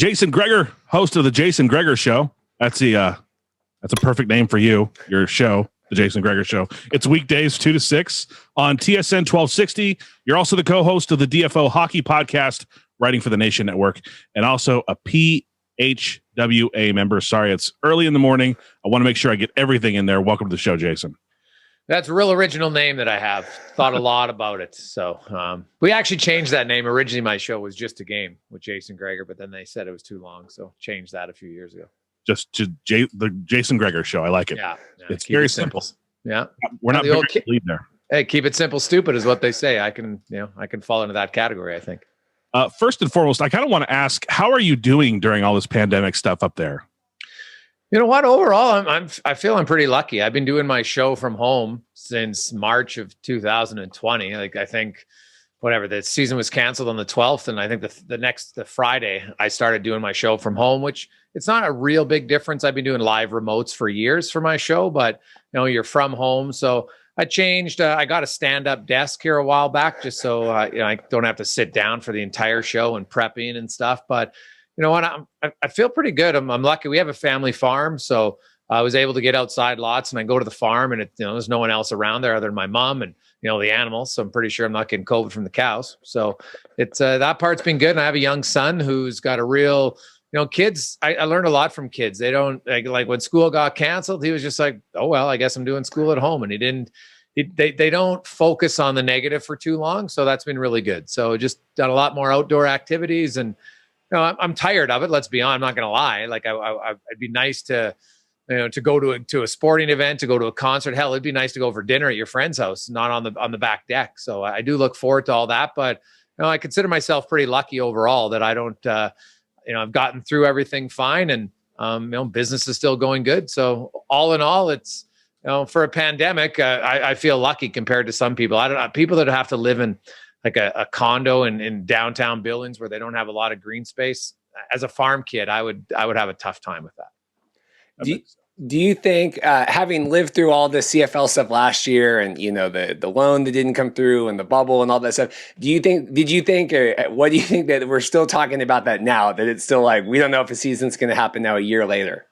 Jason Gregor, host of the Jason Gregor Show. That's a perfect name for you, your show, the Jason Gregor Show. It's weekdays 2 to 6 on TSN 1260. You're also the co-host of the DFO Hockey Podcast, writing for the Nation Network, and also a PHWA member. Sorry, it's early in the morning. I want to make sure I get everything in there. Welcome to the show, Jason. That's a real original name that I have. Thought a lot about it. So we actually changed that name. Originally, my show was Just a Game with Jason Gregor, but then they said it was too long, so changed that a few years ago. Just to the Jason Gregor Show. I like it. Yeah, it's very simple. Yeah, we're not the lead there. Hey, keep it simple, stupid is what they say. I can fall into that category, I think. First and foremost, I kind of want to ask, how are you doing during all this pandemic stuff up there? You know what? Overall, I feel I'm pretty lucky. I've been doing my show from home since March of 2020. Like, I think the season was canceled on the 12th, and I think the Friday I started doing my show from home, which it's not a real big difference. I've been doing live remotes for years for my show, but you're from home. So I changed. I got a stand-up desk here a while back, just so I don't have to sit down for the entire show and prepping and stuff. But you know what? I feel pretty good. I'm lucky. We have a family farm, so I was able to get outside lots, and I go to the farm, and there's no one else around there other than my mom and the animals. So I'm pretty sure I'm not getting COVID from the cows. So it's that part's been good. And I have a young son who's got a real, kids. I learned a lot from kids. They don't like when school got canceled. He was just like, oh well, I guess I'm doing school at home, and they don't focus on the negative for too long. So that's been really good. So just done a lot more outdoor activities, and I'm tired of it. Let's be honest. I'm not going to lie. Like it'd be nice to, to go to a sporting event, to go to a concert. Hell, it'd be nice to go for dinner at your friend's house, not on the back deck. So I do look forward to all that. But I consider myself pretty lucky overall that I don't. I've gotten through everything fine, and business is still going good. So all in all, it's for a pandemic, I feel lucky compared to some people. I don't know, people that have to live in like a condo in downtown buildings where they don't have a lot of green space. As a farm kid, I would have a tough time with that. Do you think, having lived through all the CFL stuff last year, and the loan that didn't come through and the bubble and all that stuff, what do you think that we're still talking about that now? That it's still like we don't know if a season's going to happen now a year later?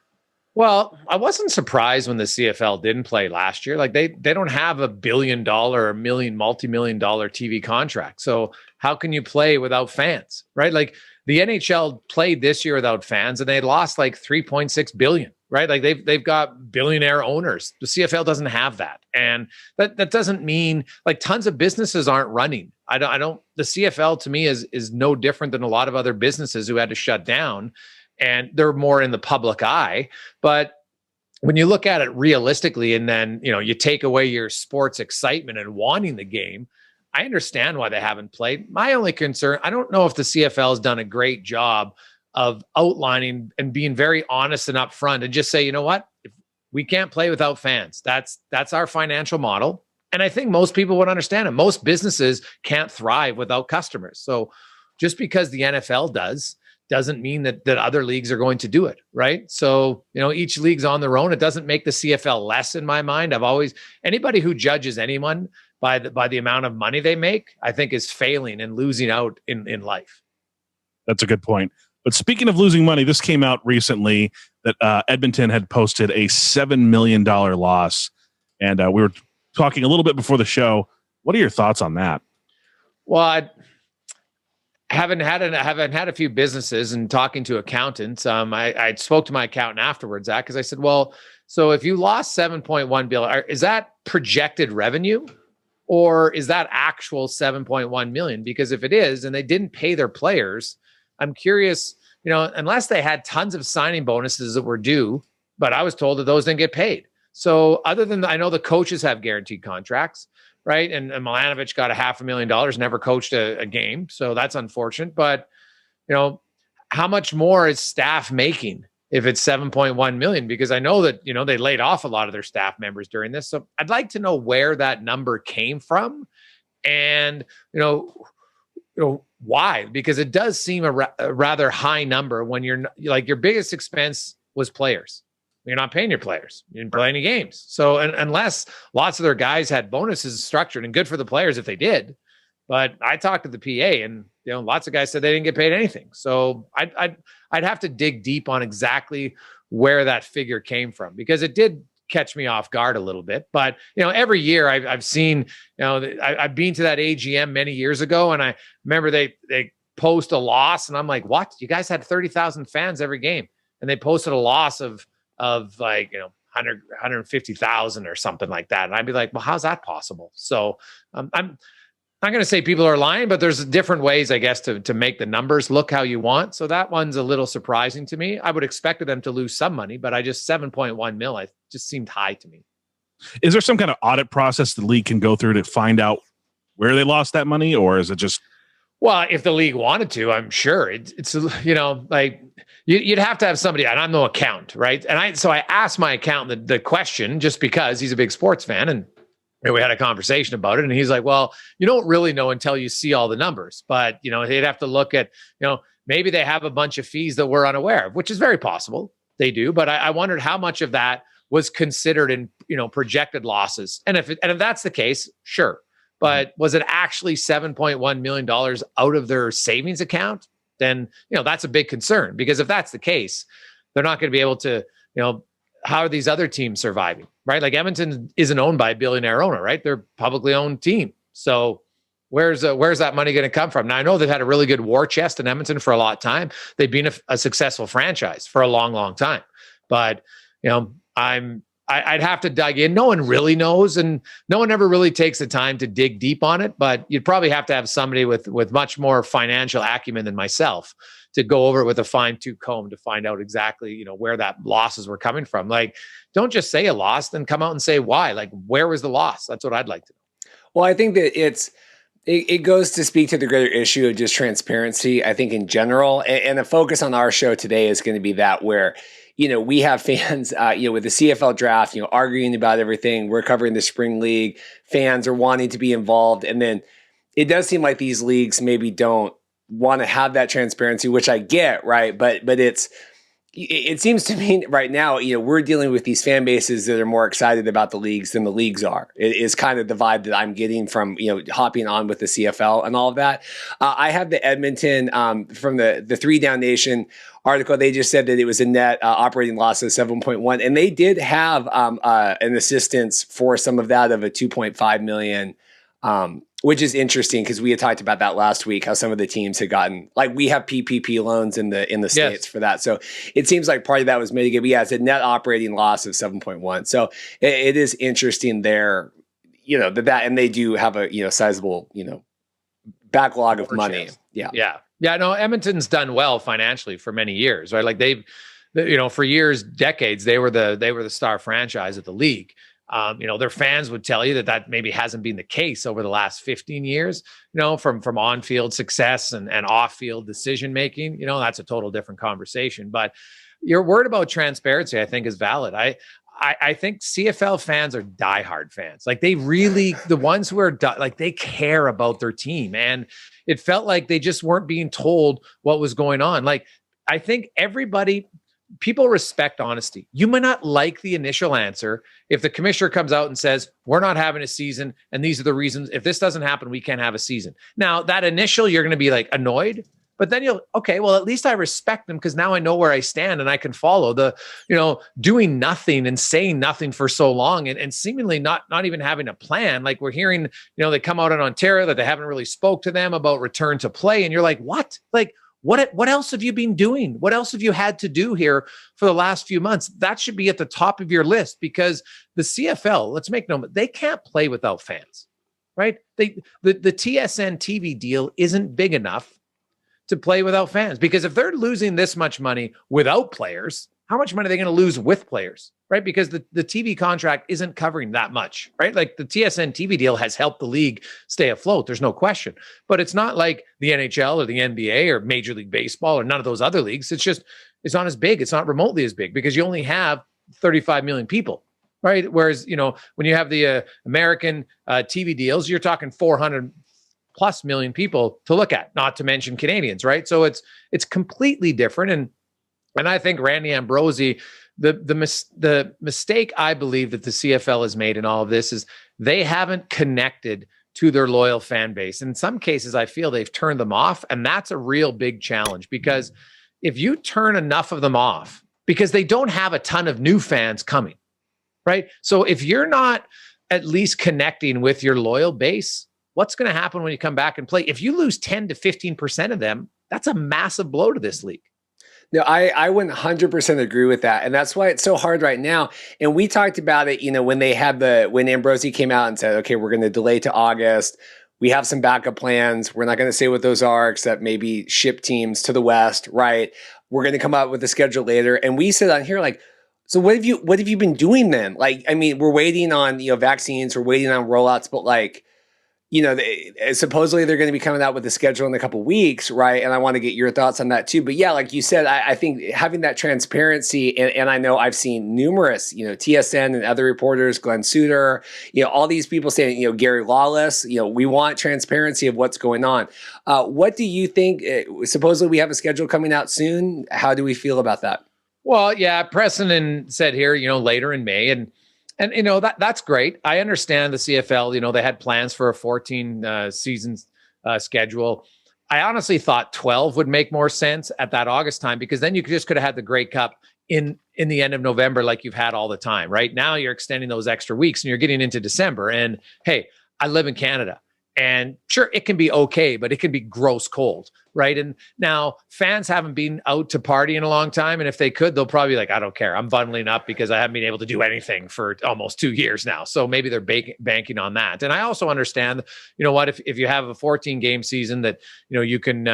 Well, I wasn't surprised when the CFL didn't play last year. Like they don't have $1 billion or multi-million-dollar TV contract. So how can you play without fans, right? Like the NHL played this year without fans, and they lost like $3.6 billion, right? Like they've got billionaire owners. The CFL doesn't have that, and that doesn't mean like tons of businesses aren't running. I don't. The CFL to me is no different than a lot of other businesses who had to shut down. And they're more in the public eye. But when you look at it realistically, and then, you take away your sports excitement and wanting the game, I understand why they haven't played. My only concern, I don't know if the CFL has done a great job of outlining and being very honest and upfront and just say, you know what, if we can't play without fans. That's our financial model. And I think most people would understand it. Most businesses can't thrive without customers. So just because the NFL doesn't mean that other leagues are going to do it, right? So, each league's on their own. It doesn't make the CFL less in my mind. Anybody who judges anyone by the amount of money they make, I think is failing and losing out in life. That's a good point. But speaking of losing money, this came out recently that Edmonton had posted a $7 million loss. And we were talking a little bit before the show. What are your thoughts on that? Well, I haven't had a few businesses, and talking to accountants. I spoke to my accountant afterwards, Zach, because I said, well, so if you lost $7.1 billion, is that projected revenue, or is that actual $7.1 million? Because if it is, and they didn't pay their players, I'm curious. Unless they had tons of signing bonuses that were due, but I was told that those didn't get paid. So other than I know the coaches have guaranteed contracts. Right. And Milanovic got $500,000, never coached a game. So that's unfortunate. But, how much more is staff making if it's 7.1 million? Because I know that, they laid off a lot of their staff members during this. So I'd like to know where that number came from and, why? Because it does seem a rather high number when you're like your biggest expense was players. You're not paying your players. You didn't play any games. So unless lots of their guys had bonuses structured, and good for the players if they did, But I talked to the PA, and lots of guys said they didn't get paid anything. So I'd have to dig deep on exactly where that figure came from, because it did catch me off guard a little bit. But every year I've seen, I've been to that AGM many years ago, and I remember they post a loss, and I'm like, what? You guys had 30,000 fans every game, and they posted a loss of like 150,000 or something like that, and I'd be like, well, how's that possible? So I'm not going to say people are lying, but there's different ways, I guess, to make the numbers look how you want. So that one's a little surprising to me. I would expect them to lose some money, but 7.1 mil, it just seemed high to me. Is there some kind of audit process the league can go through to find out where they lost that money, or is it just? Well, if the league wanted to, I'm sure it's like you'd have to have somebody, and I'm no accountant, right? And I asked my accountant the question, just because he's a big sports fan, and we had a conversation about it, and he's like, well, you don't really know until you see all the numbers, but they'd have to look at, maybe they have a bunch of fees that we're unaware of, which is very possible they do. But I wondered how much of that was considered in, projected losses. And if that's the case, sure. But was it actually $7.1 million out of their savings account? Then, that's a big concern, because if that's the case, they're not going to be able to, how are these other teams surviving, right? Like Edmonton isn't owned by a billionaire owner, right? They're a publicly owned team. So where's that money going to come from? Now, I know they've had a really good war chest in Edmonton for a lot of time. They've been a successful franchise for a long, long time. But, I'd have to dig in. No one really knows, and no one ever really takes the time to dig deep on it. But you'd probably have to have somebody with much more financial acumen than myself to go over it with a fine-tooth comb to find out exactly, where that losses were coming from. Like, don't just say a loss, then come out and say why. Like, where was the loss? That's what I'd like to know. Well, I think that it goes to speak to the greater issue of just transparency, I think, in general. And the focus on our show today is going to be that, where we have fans, with the CFL draft, arguing about everything. We're covering the spring league. Fans are wanting to be involved. And then it does seem like these leagues maybe don't want to have that transparency, which I get, right? But it seems to me right now, we're dealing with these fan bases that are more excited about the leagues than the leagues are. It is kind of the vibe that I'm getting from, hopping on with the CFL and all of that. I have the Edmonton, from the 3 Down Nation article. They just said that it was a net operating loss of 7.1, and they did have an assistance for some of that of a 2.5 million, which is interesting, because we had talked about that last week, how some of the teams had gotten, like, we have PPP loans in the States for that. So it seems like part of that was mitigated. But yeah, it's a net operating loss of 7.1. So it is interesting there, that, and they do have a, sizable, backlog of money. Yeah. No, Edmonton's done well financially for many years, right? Like for years, decades, they were the star franchise of the league. Their fans would tell you that maybe hasn't been the case over the last 15 years, from on-field success and off-field decision-making. That's a total different conversation. But your word about transparency, I think, is valid. I think CFL fans are diehard fans. Like, they really, the ones who are they care about their team. And it felt like they just weren't being told what was going on. Like, I think people respect honesty. You might not like the initial answer. If the commissioner comes out and says, we're not having a season, and these are the reasons, if this doesn't happen, we can't have a season. Now, that initial, you're going to be like annoyed, but then well, at least I respect them, because now I know where I stand and I can follow the, doing nothing and saying nothing for so long and seemingly not even having a plan. Like, we're hearing, they come out in Ontario that they haven't really spoke to them about return to play. And you're like, what? Like, what else have you been doing? What else have you had to do here for the last few months? That should be at the top of your list, because the CFL, let's make no mistake, they can't play without fans, right? The TSN TV deal isn't big enough to play without fans, because if they're losing this much money without players, how much money are they going to lose with players, right? Because the TV contract isn't covering that much, right? Like, the TSN TV deal has helped the league stay afloat. There's no question, but it's not like the NHL or the NBA or Major League Baseball or none of those other leagues. It's not as big. It's not remotely as big, because you only have 35 million people, right? Whereas, when you have the American TV deals, you're talking 400 plus million people to look at, not to mention Canadians, right? So it's completely different. And I think Randy Ambrosie, the mistake I believe that the CFL has made in all of this is they haven't connected to their loyal fan base. In some cases, I feel they've turned them off, and that's a real big challenge, because if you turn enough of them off, because they don't have a ton of new fans coming, right? So if you're not at least connecting with your loyal base, what's going to happen when you come back and play? If you lose 10 to 15% of them, that's a massive blow to this league. No, I 100% agree with that. And that's why it's so hard right now. And we talked about it, when Ambrosi came out and said, okay, we're going to delay to August. We have some backup plans. We're not going to say what those are, except maybe ship teams to the West, right? We're going to come up with a schedule later. And we said on here, like, so what have you been doing then? Like, I mean, we're waiting on, vaccines, we're waiting on rollouts, but like, supposedly they're going to be coming out with the schedule in a couple of weeks, right? And I want to get your thoughts on that too. But yeah, like you said, I think having that transparency, and I know I've seen numerous, TSN and other reporters, Glenn Suter, all these people saying, Gary Lawless, we want transparency of what's going on. What do you think? Supposedly we have a schedule coming out soon. How do we feel about that? Well, yeah, Preston said here, later in May, and that's great. I understand the CFL. They had plans for a 14 season schedule. I honestly thought 12 would make more sense at that August time, because then you just could have had the Grey Cup in the end of November, like you've had all the time. Right now, you're extending those extra weeks, and you're getting into December. And hey, I live in Canada. And sure, it can be okay, but it can be gross cold, right? And now fans haven't been out to party in a long time. And if they could, they'll probably be like, I don't care. I'm bundling up because I haven't been able to do anything for almost 2 years now. So maybe they're banking on that. And I also understand, if you have a 14 game season that, you can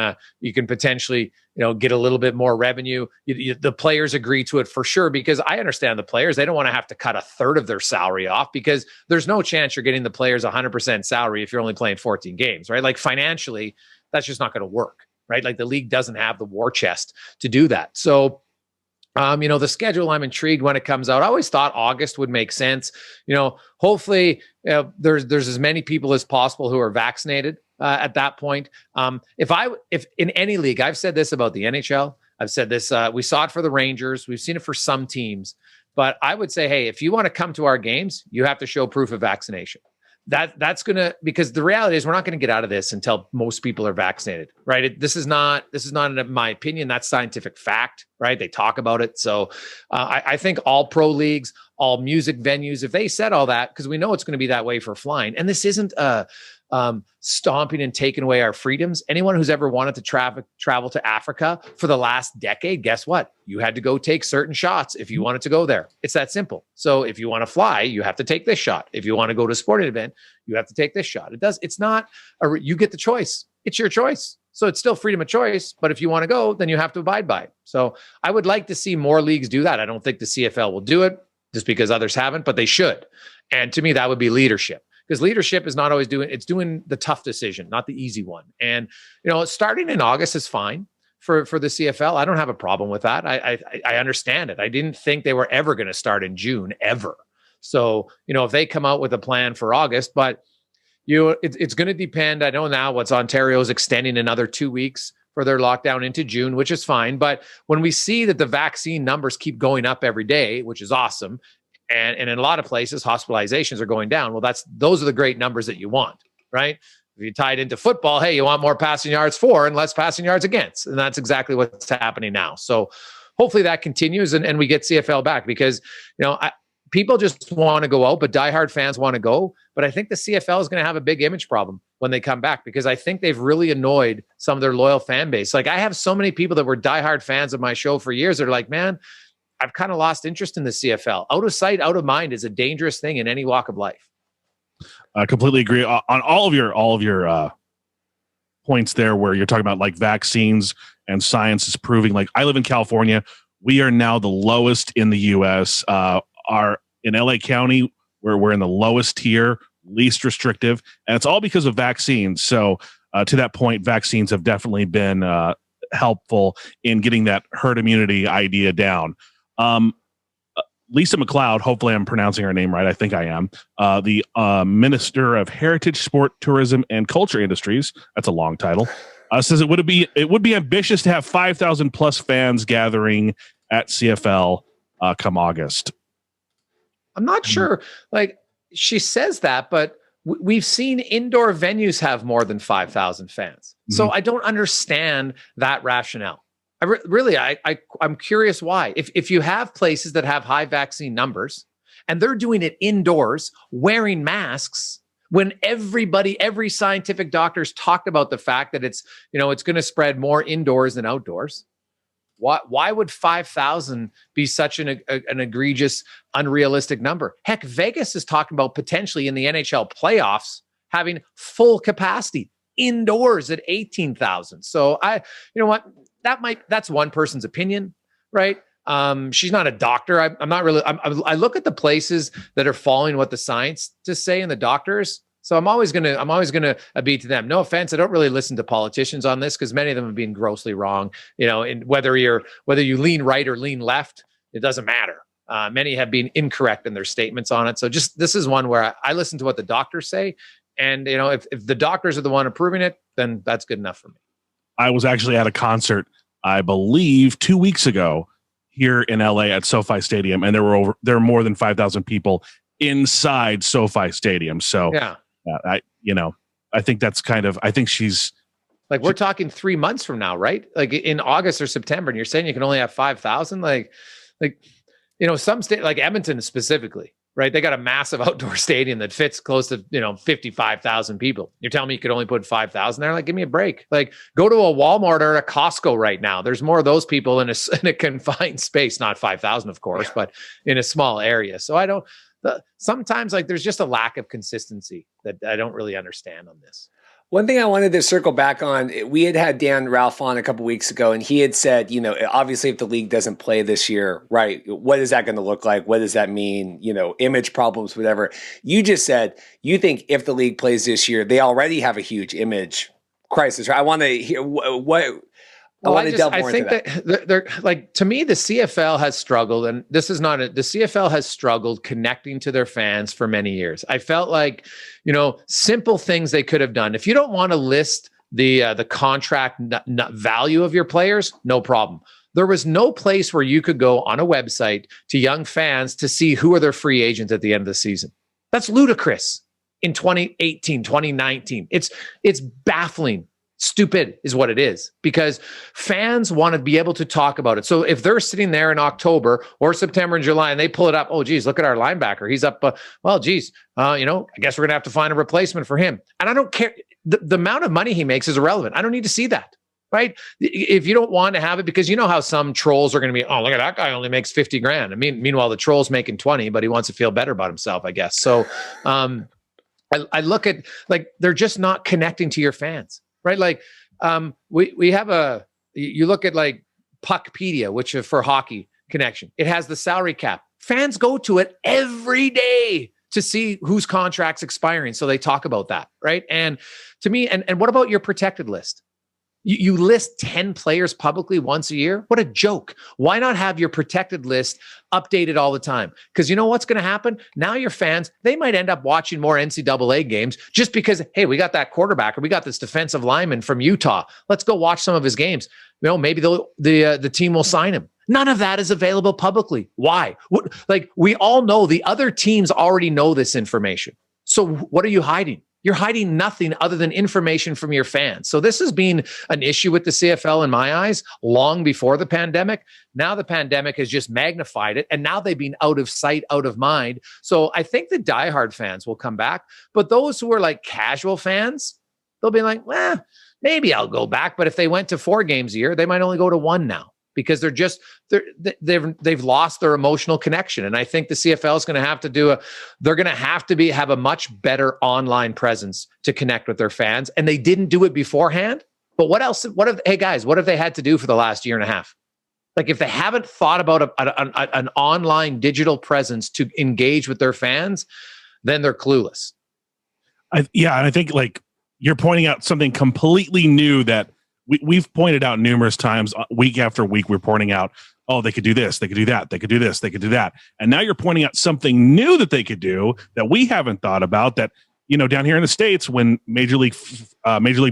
potentially, get a little bit more revenue. The players agree to it for sure, because I understand the players, they don't want to have to cut a third of their salary off, because there's no chance you're getting the players 100% salary if you're only playing 14 games, right? Like financially, that's just not going to work, right? Like the league doesn't have the war chest to do that. So, the schedule, I'm intrigued when it comes out. I always thought August would make sense. Hopefully there's as many people as possible who are vaccinated at that point. If in any league, I've said this about the NHL, I've said this, we saw it for the Rangers, we've seen it for some teams, but I would say, hey, if you want to come to our games, you have to show proof of vaccination. That's going to, because the reality is we're not going to get out of this until most people are vaccinated, right? This is not, in my opinion, that's scientific fact, right? They talk about it. So I think all pro leagues, all music venues, if they said all that, because we know it's going to be that way for flying. And this isn't stomping and taking away our freedoms. Anyone who's ever wanted to travel to Africa for the last decade, guess what? You had to go take certain shots if you wanted to go there. It's that simple. So if you want to fly, you have to take this shot. If you want to go to a sporting event, you have to take this shot. It's not you get the choice. It's your choice. So it's still freedom of choice. But if you want to go, then you have to abide by it. So I would like to see more leagues do that. I don't think the CFL will do it just because others haven't, but they should. And to me, that would be leadership. Because leadership is not always doing the tough decision, not the easy one. And, starting in August is fine for the CFL. I don't have a problem with that. I understand it. I didn't think they were ever going to start in June, ever. So, if they come out with a plan for August, but it's going to depend. I know now Ontario's extending another 2 weeks for their lockdown into June, which is fine. But when we see that the vaccine numbers keep going up every day, which is awesome, and in a lot of places, hospitalizations are going down. Well, those are the great numbers that you want, right? If you tie it into football, hey, you want more passing yards for and less passing yards against. And that's exactly what's happening now. So hopefully that continues and we get CFL back, because, people just want to go out, but diehard fans want to go. But I think the CFL is going to have a big image problem when they come back, because I think they've really annoyed some of their loyal fan base. Like I have so many people that were diehard fans of my show for years. They're like, man, I've kind of lost interest in the CFL. Out of sight, out of mind is a dangerous thing in any walk of life. I completely agree on all of your points there, where you're talking about like vaccines and science is proving. Like I live in California, we are now the lowest in the U.S. Are in LA County, where we're in the lowest tier, least restrictive, and it's all because of vaccines. So to that point, vaccines have definitely been helpful in getting that herd immunity idea down. Lisa McLeod, hopefully I'm pronouncing her name right, I think I am, the Minister of Heritage, Sport, Tourism, and Culture Industries, that's a long title, says it would be ambitious to have 5,000 plus fans gathering at CFL come August. I'm not sure. Like she says that, but we've seen indoor venues have more than 5,000 fans. So I don't understand that rationale. I'm curious why. If you have places that have high vaccine numbers and they're doing it indoors, wearing masks, when every scientific doctor's talked about the fact that it's going to spread more indoors than outdoors, why would 5,000 be such an egregious, unrealistic number? Heck, Vegas is talking about potentially in the NHL playoffs having full capacity indoors at 18,000. So you know what? That's one person's opinion, right? She's not a doctor. I'm not really. I look at the places that are following what the scientists say and the doctors. So I'm always gonna beat to them. No offense, I don't really listen to politicians on this because many of them have been grossly wrong. And whether you lean right or lean left, it doesn't matter. Many have been incorrect in their statements on it. So this is one where I listen to what the doctors say, and if the doctors are the one approving it, then that's good enough for me. I was actually at a concert, I believe 2 weeks ago here in LA at SoFi Stadium, and there were more than 5,000 people inside SoFi Stadium. So yeah. I think that's I think she's like, we're talking 3 months from now, right? Like in August or September, and you're saying you can only have 5,000. Some state like Edmonton specifically, right? They got a massive outdoor stadium that fits close to 55,000 people. You're telling me you could only put 5,000 there? Like, give me a break. Like, go to a Walmart or a Costco right now. There's more of those people in a confined space, not 5,000, of course, but in a small area. So sometimes there's just a lack of consistency that I don't really understand on this. One thing I wanted to circle back on, we had Dan Ralph on a couple weeks ago, and he had said, obviously if the league doesn't play this year, right, what is that going to look like? What does that mean? Image problems, whatever. You just said you think if the league plays this year, they already have a huge image crisis. Right? I want to hear what. I think that they're like, to me, the CFL has struggled, and the CFL has struggled connecting to their fans for many years. I felt like, simple things they could have done. If you don't want to list the contract value of your players, no problem. There was no place where you could go on a website to young fans to see who are their free agents at the end of the season. That's ludicrous in 2018, 2019. It's baffling. Stupid is what it is, because fans want to be able to talk about it. So if they're sitting there in October or September and July and they pull it up, oh, geez, look at our linebacker. He's up. I guess we're going to have to find a replacement for him. And I don't care. The amount of money he makes is irrelevant. I don't need to see that. Right. If you don't want to have it, because how some trolls are going to be, oh, look at that guy only makes 50 grand. I mean, meanwhile, the troll's making 20, but he wants to feel better about himself, I guess. So I look at they're just not connecting to your fans. Right. Like we have you look at Puckpedia, which is for hockey connection. It has the salary cap. Fans go to it every day to see whose contract's expiring. So they talk about that. Right. And to me, and what about your protected list? You list 10 players publicly once a year. What a joke. Why not have your protected list updated all the time? Because you know what's going to happen? Now your fans, they might end up watching more NCAA games just because, hey, we got that quarterback or we got this defensive lineman from Utah. Let's go watch some of his games. Maybe the team will sign him. None of that is available publicly. Why? We all know the other teams already know this information. So what are you hiding? You're hiding nothing other than information from your fans. So this has been an issue with the CFL in my eyes long before the pandemic. Now the pandemic has just magnified it, and now they've been out of sight, out of mind. So I think the diehard fans will come back, but those who are casual fans, they'll be like, well, maybe I'll go back. But if they went to 4 games a year, they might only go to 1 now, because they've lost their emotional connection. And I think the CFL is going to have to have a much better online presence to connect with their fans. And they didn't do it beforehand. But what else? What have they had to do for the last year and a half? If they haven't thought about an online digital presence to engage with their fans, then they're clueless. And I think you're pointing out something completely new that we've pointed out numerous times, week after week. We're pointing out, oh, they could do this, they could do that, they could do this, they could do that. And now you're pointing out something new that they could do that we haven't thought about, that, down here in the States, when Major League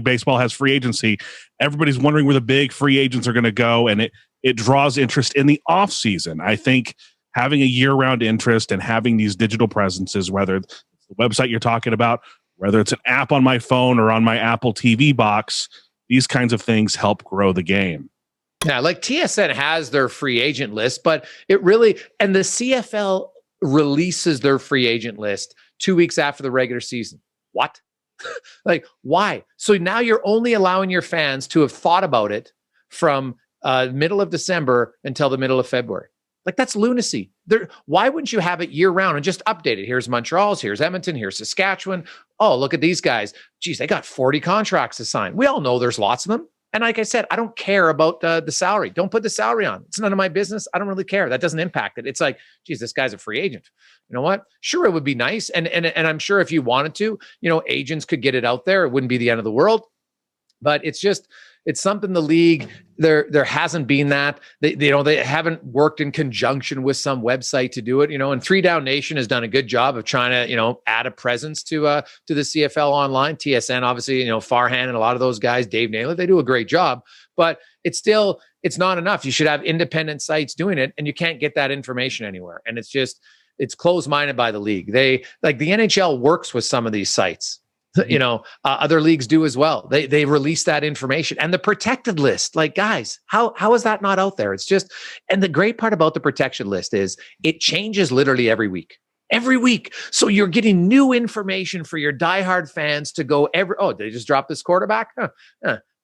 Baseball has free agency, everybody's wondering where the big free agents are going to go. And it draws interest in the off season. I think having a year-round interest and having these digital presences, whether it's the website you're talking about whether it's an app on my phone or on my Apple TV box. These kinds of things help grow the game. Yeah, like TSN has their free agent list, but it really, and the CFL releases their free agent list 2 weeks after the regular season. What? Like, why? So now you're only allowing your fans to have thought about it from middle of December until the middle of February. Like, that's lunacy. Why wouldn't you have it year round and just update it? Here's Montreal's, here's Edmonton, here's Saskatchewan. Oh, look at these guys. Geez, they got 40 contracts to sign. We all know there's lots of them. And like I said, I don't care about the salary. Don't put the salary on. It's none of my business. I don't really care. That doesn't impact it. It's like, geez, this guy's a free agent. You know what? Sure, it would be nice. And I'm sure if you wanted to, agents could get it out there. It wouldn't be the end of the world. But it's something the league, there hasn't been that. They haven't worked in conjunction with some website to do it, and 3 Down Nation has done a good job of trying to, add a presence to the CFL online. TSN, obviously, Farhan and a lot of those guys, Dave Naylor, they do a great job, but it's not enough. You should have independent sites doing it, and you can't get that information anywhere. And it's closed-minded by the league. They, like, the NHL works with some of these sites. Other leagues do as well. They release that information, and the protected list. Like, guys, how is that not out there? It's just, and the great part about the protection list is it changes literally every week. Every week. So you're getting new information for your diehard fans to go they just dropped this quarterback?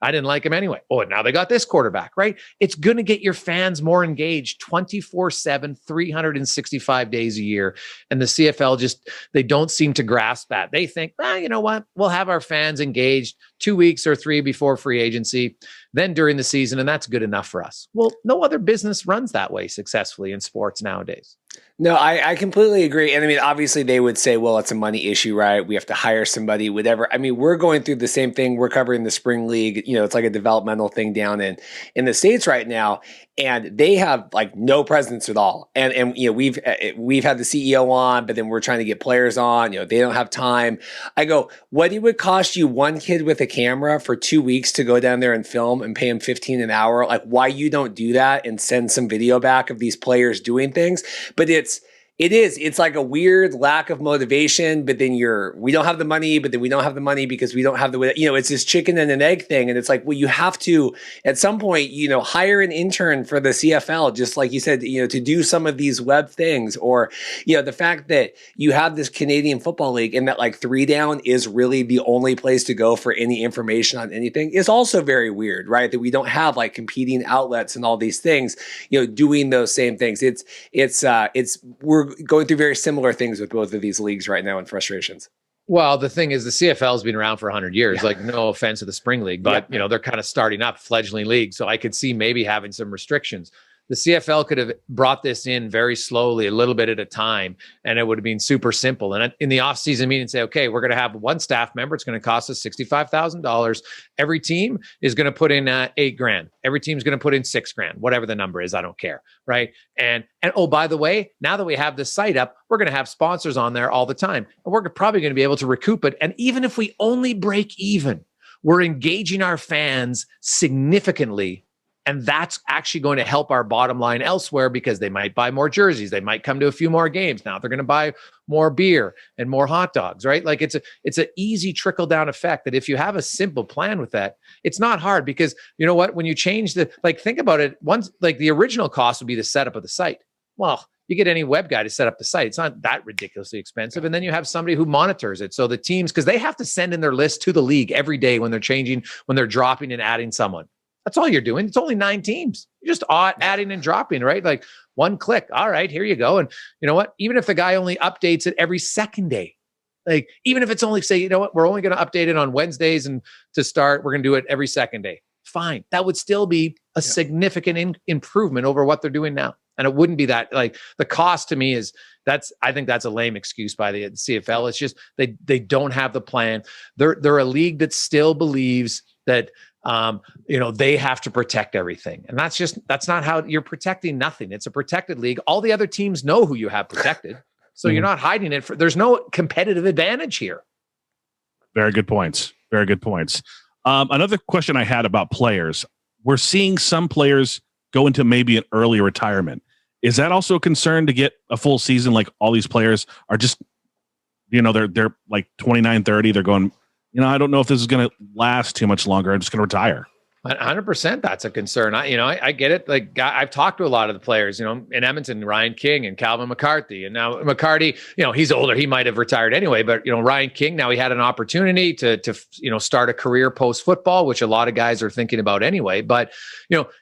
I didn't like him anyway. Oh, now they got this quarterback, right? It's going to get your fans more engaged 24/7, 365 days a year. And the CFL they don't seem to grasp that. They think, you know what? We'll have our fans engaged 2 weeks or 3 before free agency, then during the season, and that's good enough for us. Well, no other business runs that way successfully in sports nowadays. No, I completely agree. And I mean, obviously they would say, well, it's a money issue, right? We have to hire somebody, whatever. I mean, we're going through the same thing. We're covering the spring league. It's like a developmental thing down in the States right now. And they have like no presence at all. And we've had the CEO on, but then we're trying to get players on. They don't have time. I go, what it would cost you one kid with a camera for 2 weeks to go down there and film and pay him $15 an hour? Like, why you don't do that and send some video back of these players doing things? But it's like a weird lack of motivation, but then we don't have the money, but then we don't have the money because we don't have it's this chicken and an egg thing. And it's like, well, you have to, at some point, hire an intern for the CFL, just like you said, to do some of these web things, or, the fact that you have this Canadian Football League and that like 3 Down is really the only place to go for any information on anything is also very weird, right? That we don't have like competing outlets and all these things, doing those same things. We're going through very similar things with both of these leagues right now and frustrations. Well, the thing is, the CFL has been around for 100 years. Yeah. Like, no offense to the spring league, but they're kind of starting up, fledgling league. So I could see maybe having some restrictions. The CFL could have brought this in very slowly, a little bit at a time, and it would have been super simple. And in the off-season meeting, say, okay, we're going to have one staff member. It's going to cost us $65,000. Every team is going to put in $8,000. Every team's going to put in $6,000, whatever the number is. I don't care, right? And oh, by the way, now that we have the site up, we're going to have sponsors on there all the time, and we're probably going to be able to recoup it. And even if we only break even, we're engaging our fans significantly. And that's actually going to help our bottom line elsewhere, because they might buy more jerseys. They might come to a few more games. Now they're going to buy more beer and more hot dogs, right? Like, it's an easy trickle down effect that if you have a simple plan with that, it's not hard, because you know what, when you change think about it, once, like, the original cost would be the setup of the site. Well, you get any web guy to set up the site. It's not that ridiculously expensive. And then you have somebody who monitors it. So the teams, because they have to send in their list to the league every day when they're dropping and adding someone. That's all you're doing. It's only 9 teams. You're just adding and dropping, right? Like, one click. All right, here you go. And you know what? Even if the guy only updates it every second day, like, even if it's only, say, you know what, we're only going to update it on Wednesdays, and to start, we're going to do it every second day. Fine. That would still be a significant improvement over what they're doing now. And it wouldn't be that, like, the cost to me I think that's a lame excuse by the CFL. It's just, they don't have the plan. They're a league that still believes that, they have to protect everything. And that's not how you're protecting nothing. It's a protected league. All the other teams know who you have protected. So you're not hiding it. There's no competitive advantage here. Very good points. Very good points. Another question I had about players. We're seeing some players go into maybe an early retirement. Is that also a concern to get a full season? Like, all these players are just they're like 29, 30. They're going, I don't know if this is going to last too much longer. I'm just going to retire. 100%. That's a concern. I get it. Like I've talked to a lot of the players, in Edmonton, Ryan King and Calvin McCarthy, and now McCarty, he's older. He might've retired anyway, but Ryan King, now he had an opportunity to start a career post football, which a lot of guys are thinking about anyway. But,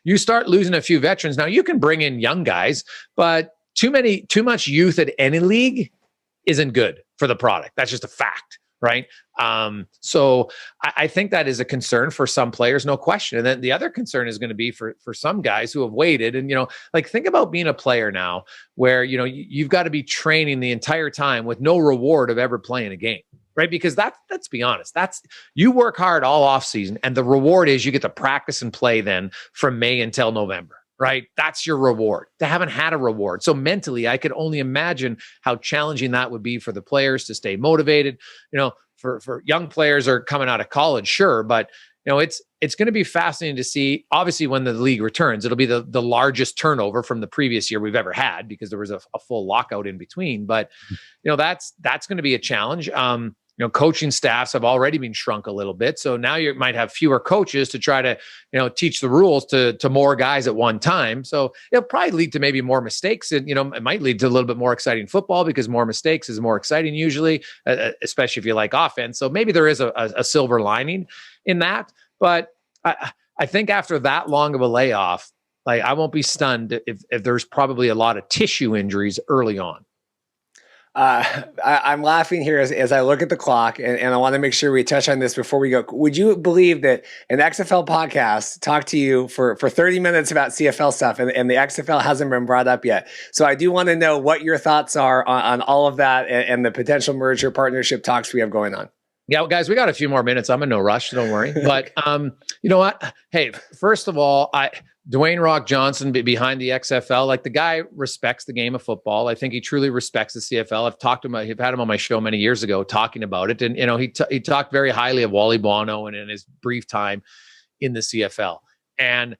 you start losing a few veterans. Now you can bring in young guys, but too much youth at any league isn't good for the product. That's just a fact. Right. So I think that is a concern for some players, no question. And then the other concern is going to be for some guys who have waited. And, think about being a player now where, you've got to be training the entire time with no reward of ever playing a game. Right. Because let's be honest, you work hard all off season and the reward is you get to practice and play then from May until November. Right. That's your reward. They haven't had a reward. So mentally, I could only imagine how challenging that would be for the players to stay motivated. For young players are coming out of college, sure. But, it's going to be fascinating to see. Obviously, when the league returns, it'll be the largest turnover from the previous year we've ever had because there was a full lockout in between. But, that's going to be a challenge. Coaching staffs have already been shrunk a little bit. So now you might have fewer coaches to try to, teach the rules to more guys at one time. So it'll probably lead to maybe more mistakes. And, it might lead to a little bit more exciting football because more mistakes is more exciting usually, especially if you like offense. So maybe there is a silver lining in that. But I think after that long of a layoff, like I won't be stunned if there's probably a lot of tissue injuries early on. I'm laughing here as I look at the clock, and I want to make sure we touch on this before we go. Would you believe that an XFL podcast talked to you for 30 minutes about CFL stuff, and the XFL hasn't been brought up yet? So I do want to know what your thoughts are on all of that and the potential merger partnership talks we have going on. Yeah, well, guys, we got a few more minutes. I'm in no rush. Don't worry. But you know what? Hey, first of all, Dwayne Rock Johnson behind the XFL, like the guy respects the game of football. I think he truly respects the CFL. I've talked to him. I've had him on my show many years ago talking about it. And, he talked very highly of Wally Bono and in his brief time in the CFL. And,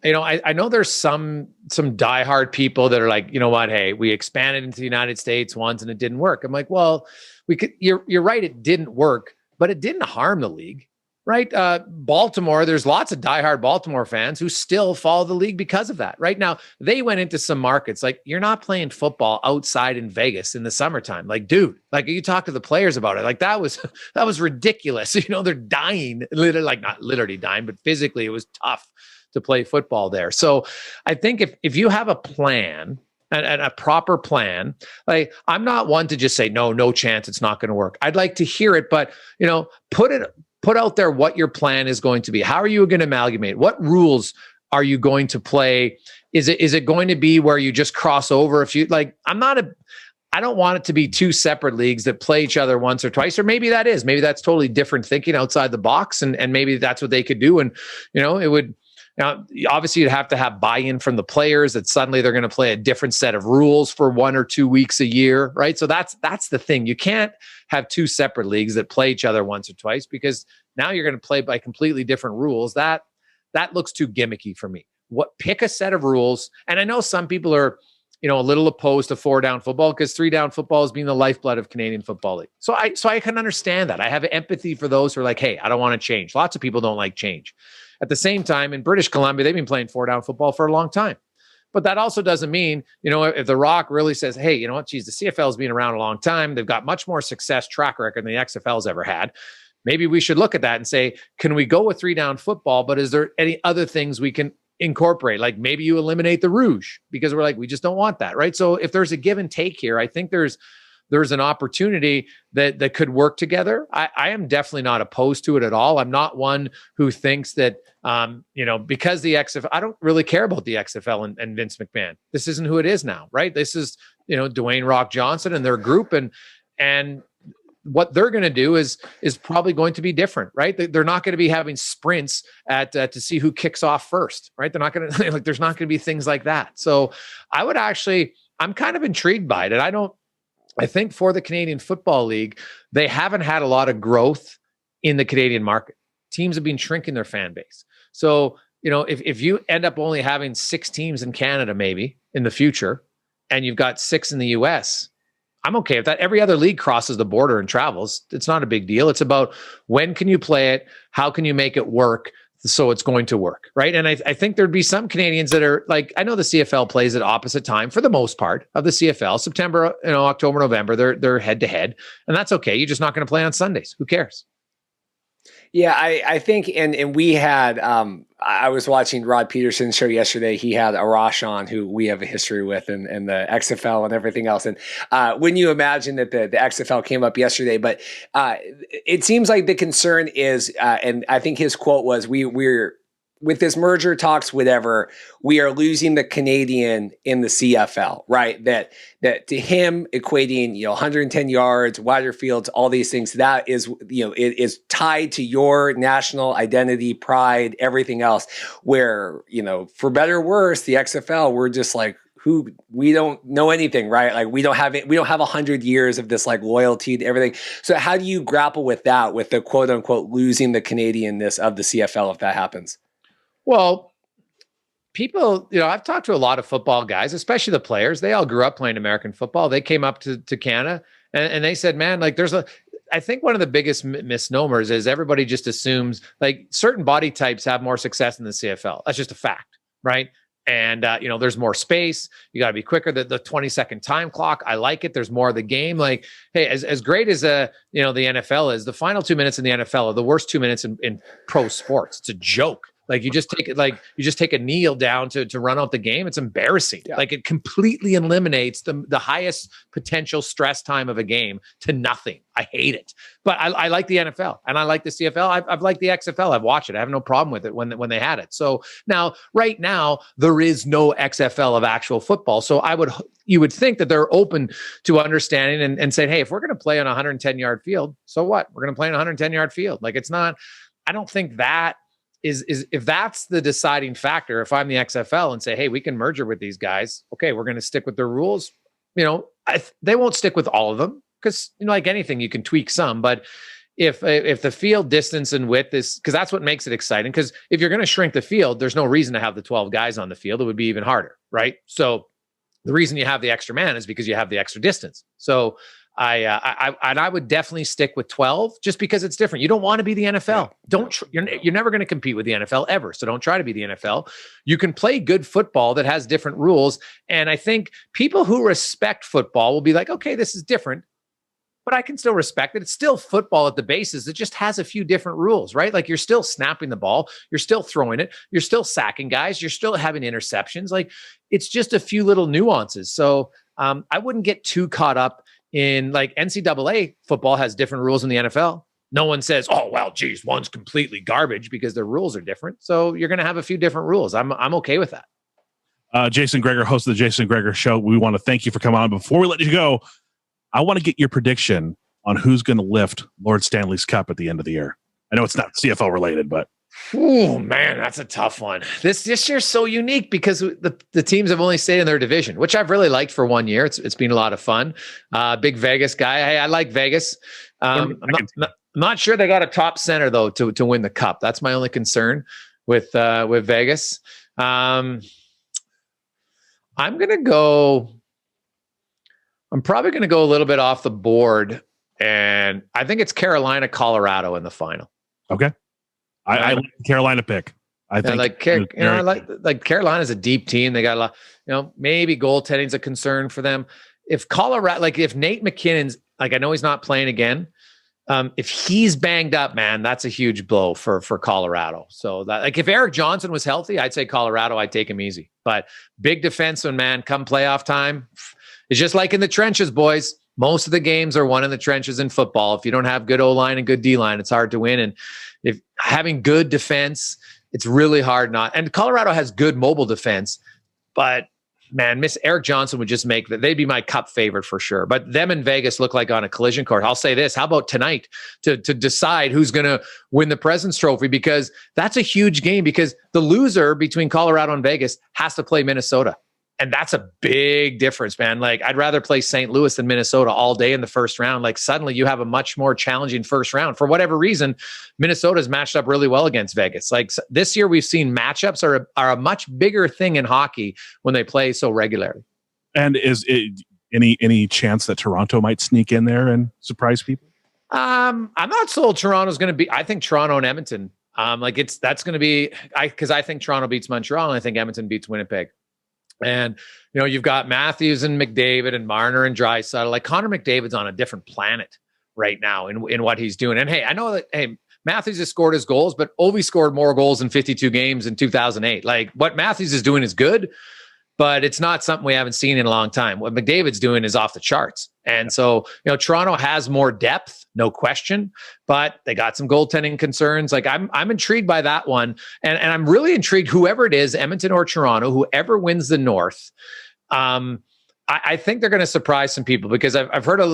I know there's some diehard people that are like, you know what? Hey, we expanded into the United States once and it didn't work. I'm like, well, you're right. It didn't work, but it didn't harm the league. Right. Baltimore, there's lots of diehard Baltimore fans who still follow the league because of that. Right now, they went into some markets like you're not playing football outside in Vegas in the summertime. Like, dude, like you talk to the players about it. Like that was ridiculous. They're dying, literally, like not literally dying, but physically it was tough to play football there. So I think if you have a plan and a proper plan, like I'm not one to just say, no chance, it's not going to work. I'd like to hear it, but put out there what your plan is going to be. How are you going to amalgamate? What rules are you going to play? Is it going to be where you just cross over if you like? I don't want it to be two separate leagues that play each other once or twice, or maybe that's totally different thinking outside the box. And maybe that's what they could do. And, it would, now, obviously you'd have to have buy-in from the players that suddenly they're going to play a different set of rules for 1 or 2 weeks a year, right? So that's the thing. You can't have two separate leagues that play each other once or twice because now you're going to play by completely different rules. That looks too gimmicky for me. Pick a set of rules. And I know some people are, a little opposed to 4-down football because 3-down football is being the lifeblood of Canadian Football League. So I can understand that. I have empathy for those who are like, hey, I don't want to change. Lots of people don't like change. At the same time, in British Columbia, they've been playing 4-down football for a long time. But that also doesn't mean, if The Rock really says, hey, you know what, geez, the CFL has been around a long time. They've got much more success track record than the XFL's ever had. Maybe we should look at that and say, can we go with 3-down football? But is there any other things we can incorporate? Like maybe you eliminate the rouge because we're like, we just don't want that, right? So if there's a give and take here, I think there's an opportunity that could work together. I am definitely not opposed to it at all. I'm not one who thinks that, because the XFL, I don't really care about the XFL and Vince McMahon. This isn't who it is now, right? This is, Dwayne Rock Johnson and their group and what they're going to do is probably going to be different, right? They're not going to be having sprints to see who kicks off first, right? They're not going to like, there's not going to be things like that. So I'm kind of intrigued by it. I think for the Canadian Football League, they haven't had a lot of growth in the Canadian market. Teams have been shrinking their fan base. So, if you end up only having 6 teams in Canada, maybe in the future, and you've got 6 in the US, I'm okay with that. Every other league crosses the border and travels. It's not a big deal. It's about when can you play it? How can you make it work so it's going to work, right? And I think there'd be some Canadians that are like, I know the CFL plays at opposite time for the most part of the CFL. September, October, November, they're head to head, and that's okay. You're just not going to play on Sundays. Who cares? Yeah, I think, and we had, I was watching Rod Peterson's show yesterday. He had Arash on, who we have a history with, and the XFL and everything else. And when you imagine that the XFL came up yesterday, but it seems like the concern is, and I think his quote was, we're with this merger talks, whatever, we are losing the Canadian in the CFL, right? That to him equating, 110 yards, wider fields, all these things, that is, it is tied to your national identity, pride, everything else. Where, for better or worse, the XFL, we're just like, we don't know anything, right? Like we don't have 100 years of this like loyalty to everything. So how do you grapple with that, with the quote unquote losing the Canadianness of the CFL if that happens? Well, people, I've talked to a lot of football guys, especially the players. They all grew up playing American football. They came up to Canada and they said, man, like I think one of the biggest misnomers is everybody just assumes like certain body types have more success in the CFL. That's just a fact, right? And, there's more space. You got to be quicker. The 20-second time clock, I like it. There's more of the game. Like, hey, as great as, the NFL is, the final 2 minutes in the NFL are the worst 2 minutes in pro sports. It's a joke. Like you just take a kneel down to run out the game. It's embarrassing. Yeah. Like it completely eliminates the highest potential stress time of a game to nothing. I hate it. But I like the NFL and I like the CFL. I've liked the XFL. I've watched it. I have no problem with it when they had it. So right now there is no XFL of actual football. So you would think that they're open to understanding and saying, hey, if we're going to play on a 110-yard field, so what? We're going to play on a 110-yard field. Like it's not. I don't think that. Is if that's the deciding factor, if I'm the XFL and say, hey, we can merge with these guys, okay, we're going to stick with their rules. They won't stick with all of them because like anything, you can tweak some. But if the field distance and width is, because that's what makes it exciting. Because if you're going to shrink the field, there's no reason to have the 12 guys on the field. It would be even harder, right? So the reason you have the extra man is because you have the extra distance. So I would definitely stick with 12 just because it's different. You don't want to be the NFL. You're never going to compete with the NFL ever. So don't try to be the NFL. You can play good football that has different rules. And I think people who respect football will be like, okay, this is different, but I can still respect it. It's still football at the basis. It just has a few different rules, right? Like you're still snapping the ball. You're still throwing it. You're still sacking guys. You're still having interceptions. Like it's just a few little nuances. So I wouldn't get too caught up in like NCAA football has different rules in the NFL. No one says, oh, well, geez, one's completely garbage because their rules are different. So you're going to have a few different rules. I'm okay with that. Jason Gregor, host of the Jason Gregor Show. We want to thank you for coming on. Before we let you go, I want to get your prediction on who's going to lift Lord Stanley's Cup at the end of the year. I know it's not CFL related, but. Oh man, that's a tough one. This year's so unique because the teams have only stayed in their division, which I've really liked for 1 year. It's been a lot of fun. Big Vegas guy. Hey, I like Vegas. I'm not sure they got a top center though to win the cup. That's my only concern with Vegas. I'm probably going to go a little bit off the board, and I think it's Carolina, Colorado in the final. Okay. I like the Carolina pick. I think like Carolina's a deep team. They got a lot, maybe goaltending's a concern for them. If Colorado, like if Nate McKinnon's, like I know he's not playing again. If he's banged up, man, that's a huge blow for Colorado. So that, like if Eric Johnson was healthy, I'd say Colorado, I'd take him easy. But big defenseman, man, come playoff time, it's just like in the trenches, boys. Most of the games are won in the trenches in football. If you don't have good O-line and good D-line, it's hard to win. And if having good defense, it's really hard not. And Colorado has good mobile defense, but man, Miss Eric Johnson would just make that. They'd be my cup favorite for sure. But them and Vegas look like on a collision course. I'll say this. How about tonight to decide who's going to win the President's Trophy? Because that's a huge game because the loser between Colorado and Vegas has to play Minnesota. And that's a big difference, man. Like I'd rather play St. Louis than Minnesota all day in the first round. Like suddenly you have a much more challenging first round. For whatever reason, Minnesota's matched up really well against Vegas. Like this year we've seen matchups are a much bigger thing in hockey when they play so regularly. And Any chance that Toronto might sneak in there and surprise people? I'm not sold Toronto's going to be. I think Toronto and Edmonton. That's going to be. Because I think Toronto beats Montreal, and I think Edmonton beats Winnipeg. And you've got Matthews and McDavid and Marner and Draisaitl. Like Connor McDavid's on a different planet right now in what he's doing. And hey, I know that Matthews has scored his goals, but Ovi scored more goals in 52 games in 2008. Like what Matthews is doing is good, but it's not something we haven't seen in a long time. What McDavid's doing is off the charts. And so, Toronto has more depth, no question, but they got some goaltending concerns. Like I'm intrigued by that one. And I'm really intrigued, whoever it is, Edmonton or Toronto, whoever wins the North, I think they're going to surprise some people, because I've heard a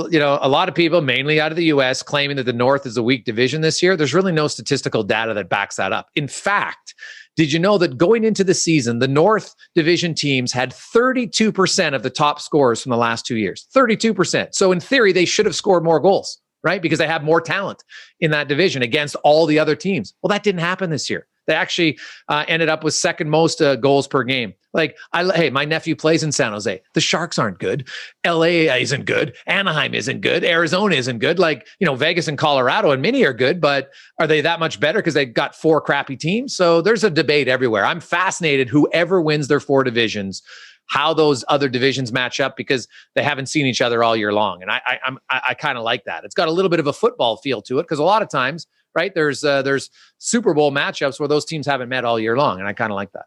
lot of people, mainly out of the US, claiming that the North is a weak division this year. There's really no statistical data that backs that up. In fact, did you know that going into the season, the North Division teams had 32% of the top scorers from the last 2 years? 32%. So in theory, they should have scored more goals, right? Because they have more talent in that division against all the other teams. Well, that didn't happen this year. They actually ended up with second most goals per game. Like, hey, my nephew plays in San Jose. The Sharks aren't good. LA isn't good. Anaheim isn't good. Arizona isn't good. Like, Vegas and Colorado and many are good, but are they that much better because they've got 4 crappy teams? So there's a debate everywhere. I'm fascinated, whoever wins their 4 divisions, how those other divisions match up, because they haven't seen each other all year long. And I kind of like that. It's got a little bit of a football feel to it, because a lot of times, right, there's Super Bowl matchups where those teams haven't met all year long, and I kind of like that.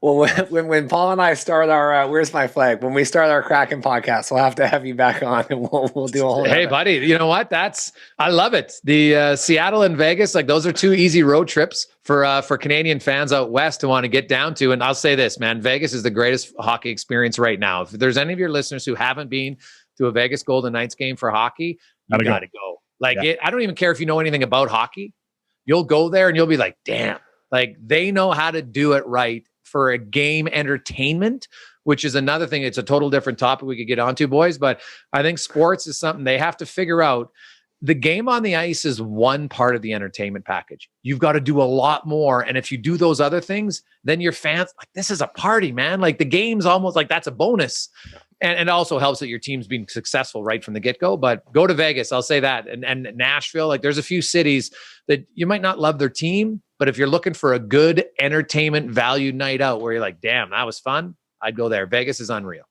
Well, when Paul and I start our where's my flag? When we start our Kraken podcast, we'll have to have you back on, and we'll do a whole. Hey, buddy, you know what? I love it. The Seattle and Vegas, like those are 2 easy road trips for Canadian fans out west to want to get down to. And I'll say this, man, Vegas is the greatest hockey experience right now. If there's any of your listeners who haven't been to a Vegas Golden Knights game for hockey, you gotta go. Like, I don't even care if you know anything about hockey. You'll go there and you'll be like, damn, like they know how to do it right for a game entertainment, which is another thing. It's a total different topic we could get onto, boys. But I think sports is something they have to figure out. The game on the ice is one part of the entertainment package. You've got to do a lot more. And if you do those other things, then your fans, like, this is a party, man. Like the game's almost like that's a bonus. And it also helps that your team's being successful right from the get-go. But go to Vegas, I'll say that. And Nashville, like there's a few cities that you might not love their team, but if you're looking for a good entertainment value night out where you're like, damn, that was fun, I'd go there. Vegas is unreal.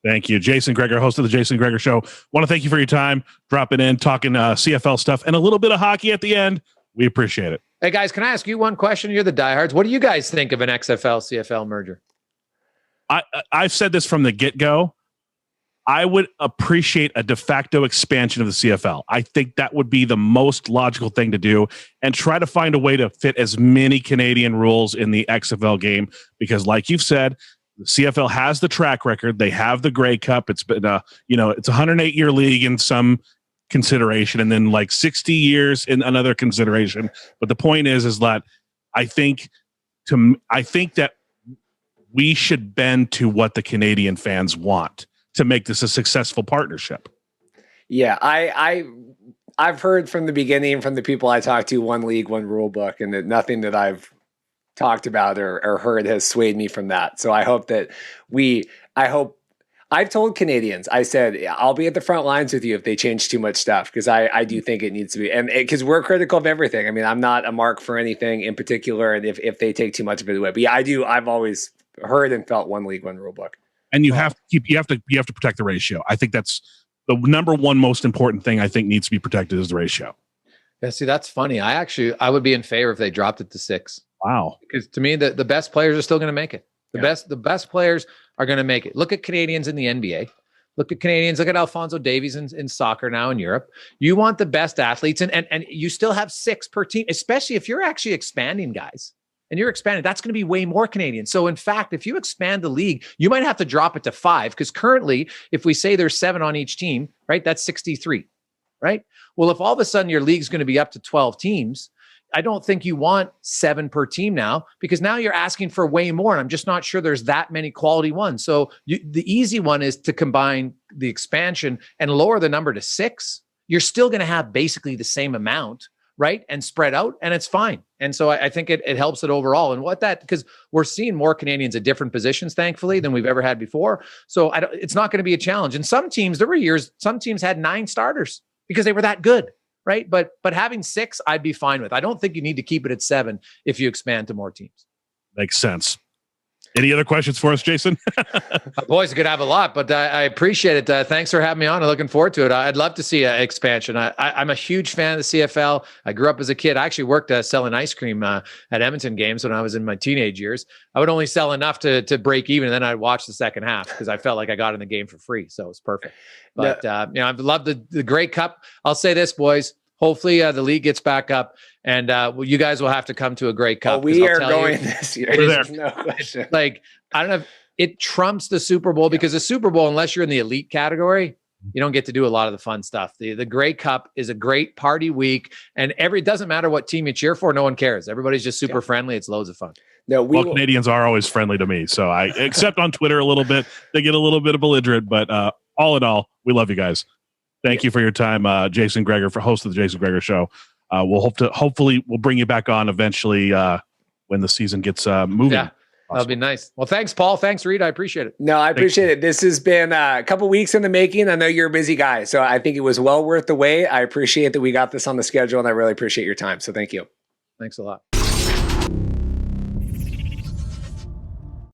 Thank you. Jason Gregor, host of the Jason Gregor Show. Want to thank you for your time, dropping in, talking CFL stuff, and a little bit of hockey at the end. We appreciate it. Hey, guys, can I ask you one question? You're the diehards. What do you guys think of an XFL-CFL merger? I've said this from the get-go. I would appreciate a de facto expansion of the CFL. I think that would be the most logical thing to do, and try to find a way to fit as many Canadian rules in the XFL game, because like you've said, the CFL has the track record. They have the Grey Cup. It's been it's a 108-year league in some consideration, and then like 60 years in another consideration. But the point is that I think that we should bend to what the Canadian fans want to make this a successful partnership. Yeah, I've heard from the beginning, from the people I talked to, one league, one rule book, and that nothing that I've talked about or heard has swayed me from that. So I hope that I've told Canadians, I said, I'll be at the front lines with you if they change too much stuff, because I do think it needs to be, and because we're critical of everything. I mean, I'm not a mark for anything in particular, and if they take too much of it away. But yeah, I've always heard and felt one league, one rule book. And you have to protect the ratio. I think that's the number one most important thing I think needs to be protected, is the ratio. Yeah, see, that's funny. I would be in favor if they dropped it to 6. Wow. Because to me, the best players are still going to make it. The best players are going to make it. Look at Canadians in the NBA. Look at Alphonso Davies in soccer now in Europe. You want the best athletes, and you still have 6 per team, especially if you're actually expanding, guys. And you're expanding, that's going to be way more Canadians. So in fact, if you expand the league, you might have to drop it to 5, because currently, if we say there's 7 on each team, right, that's 63, right? Well, if all of a sudden your league's going to be up to 12 teams, I don't think you want 7 per team now, because now you're asking for way more. And I'm just not sure there's that many quality ones. So the easy one is to combine the expansion and lower the number to 6. You're still going to have basically the same amount, right, and spread out, and it's fine. And so I think it helps it overall. And because we're seeing more Canadians at different positions, thankfully, than we've ever had before. So it's not going to be a challenge. And some teams, there were years, some teams had 9 starters because they were that good, right? But having 6, I'd be fine with. I don't think you need to keep it at 7 if you expand to more teams. Makes sense. Any other questions for us, Jason? Boys, I could have a lot, but I appreciate it. Thanks for having me on. I'm looking forward to it. I'd love to see an expansion. I'm a huge fan of the CFL. I grew up as a kid. I actually worked selling ice cream at Edmonton games when I was in my teenage years. I would only sell enough to break even, and then I'd watch the second half because I felt like I got in the game for free. So it was perfect. But I've loved the Grey Cup. I'll say this, boys. Hopefully the league gets back up, and you guys will have to come to a Grey Cup. We are going this year. There's no question. Like, I don't know if it trumps the Super Bowl, because the Super Bowl, unless you're in the elite category, you don't get to do a lot of the fun stuff. The Grey Cup is a great party week, and it doesn't matter what team you cheer for. No one cares. Everybody's just super friendly. It's loads of fun. No, Canadians are always friendly to me. So except on Twitter a little bit, they get a little bit of belligerent, but all in all, we love you guys. Thank you for your time, Jason Gregor, for host of the Jason Gregor Show. Hopefully we'll bring you back on eventually when the season gets moving. Yeah, that'll be nice. Well, thanks, Paul. Thanks, Reed. I appreciate it. No, I appreciate it. This has been a couple weeks in the making. I know you're a busy guy, so I think it was well worth the wait. I appreciate that we got this on the schedule, and I really appreciate your time. So thank you. Thanks a lot.